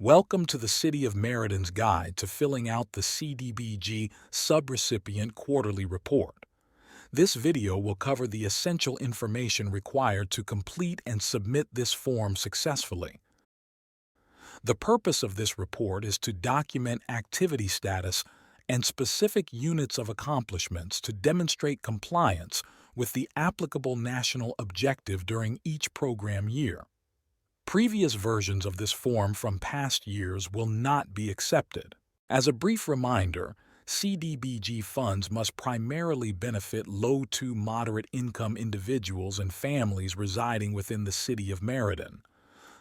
Welcome to the City of Meriden's Guide to Filling Out the CDBG Subrecipient Quarterly Report. This video will cover the essential information required to complete and submit this form successfully. The purpose of this report is to document activity status and specific units of accomplishments to demonstrate compliance with the applicable national objective during each program year. Previous versions of this form from past years will not be accepted. As a brief reminder, CDBG funds must primarily benefit low to moderate income individuals and families residing within the City of Meriden.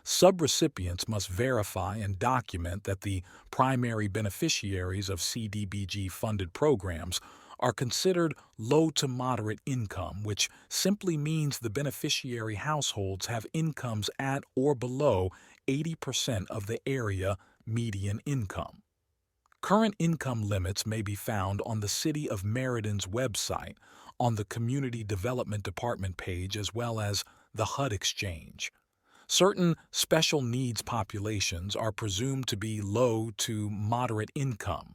Subrecipients must verify and document that the primary beneficiaries of CDBG-funded programs are considered low to moderate income, which simply means the beneficiary households have incomes at or below 80% of the area median income. Current income limits may be found on the City of Meriden's website, on the Community Development Department page, as well as the HUD Exchange. Certain special needs populations are presumed to be low to moderate income.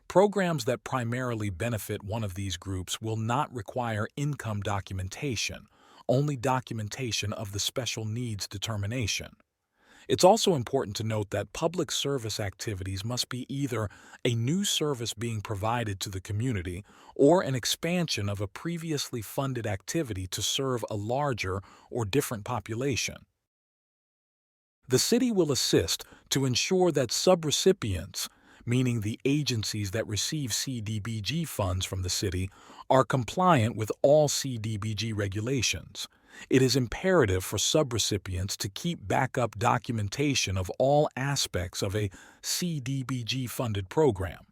Programs that primarily benefit one of these groups will not require income documentation, only documentation of the special needs determination. It's also important to note that public service activities must be either a new service being provided to the community or an expansion of a previously funded activity to serve a larger or different population. The city will assist to ensure that subrecipients, meaning the agencies that receive CDBG funds from the city, are compliant with all CDBG regulations. It is imperative for subrecipients to keep backup documentation of all aspects of a CDBG-funded program.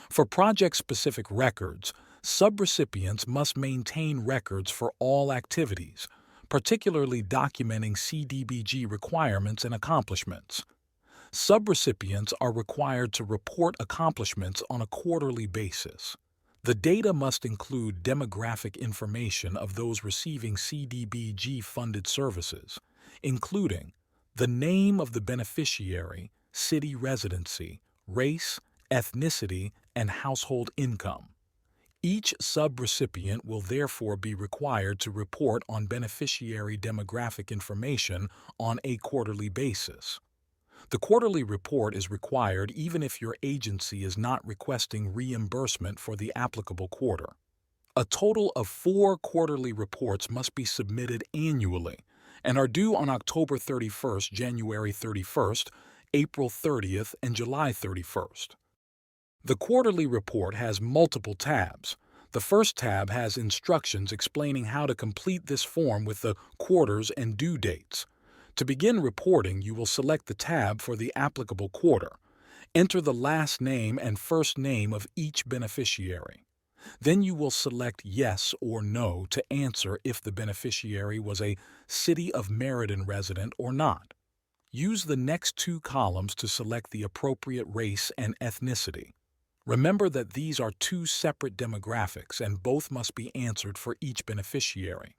For project-specific records, subrecipients must maintain records for all activities, particularly documenting CDBG requirements and accomplishments. Subrecipients are required to report accomplishments on a quarterly basis. The data must include demographic information of those receiving CDBG-funded services, including the name of the beneficiary, city residency, race, ethnicity, and household income. Each subrecipient will therefore be required to report on beneficiary demographic information on a quarterly basis. The quarterly report is required even if your agency is not requesting reimbursement for the applicable quarter. A total of 4 quarterly reports must be submitted annually and are due on October 31st, January 31st, April 30th, and July 31st. The quarterly report has multiple tabs. The first tab has instructions explaining how to complete this form with the quarters and due dates. To begin reporting, you will select the tab for the applicable quarter. Enter the last name and first name of each beneficiary. Then you will select yes or no to answer if the beneficiary was a City of Meriden resident or not. Use the next 2 columns to select the appropriate race and ethnicity. Remember that these are 2 separate demographics and both must be answered for each beneficiary.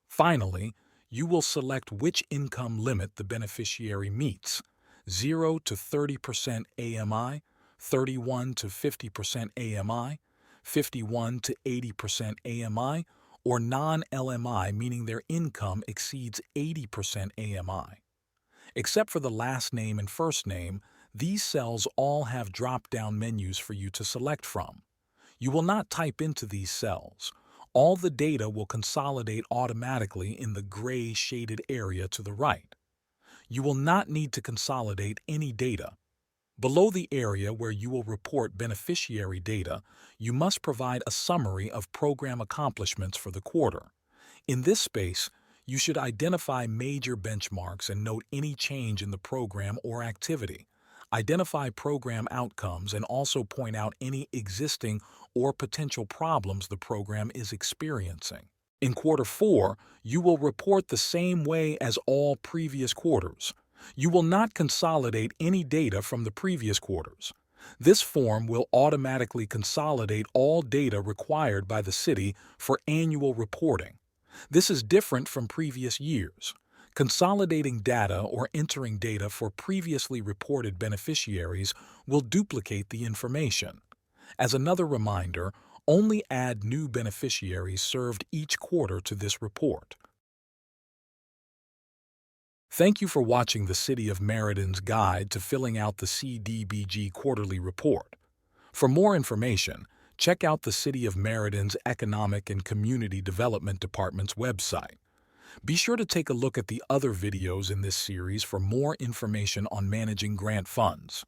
Finally, you will select which income limit the beneficiary meets: 0 to 30% AMI, 31 to 50% AMI, 51 to 80% AMI, or non-LMI, meaning their income exceeds 80% AMI. Except for the last name and first name, these cells all have drop-down menus for you to select from. You will not type into these cells. All the data will consolidate automatically in the gray shaded area to the right. You will not need to consolidate any data. Below the area where you will report beneficiary data, you must provide a summary of program accomplishments for the quarter. In this space, you should identify major benchmarks and note any change in the program or activity. Identify program outcomes and also point out any existing or potential problems the program is experiencing. In Quarter 4, you will report the same way as all previous quarters. You will not consolidate any data from the previous quarters. This form will automatically consolidate all data required by the city for annual reporting. This is different from previous years. Consolidating data or entering data for previously reported beneficiaries will duplicate the information. As another reminder, only add new beneficiaries served each quarter to this report. Thank you for watching the City of Meriden's guide to filling out the CDBG quarterly report. For more information, check out the City of Meriden's Economic and Community Development Department's website. Be sure to take a look at the other videos in this series for more information on managing grant funds.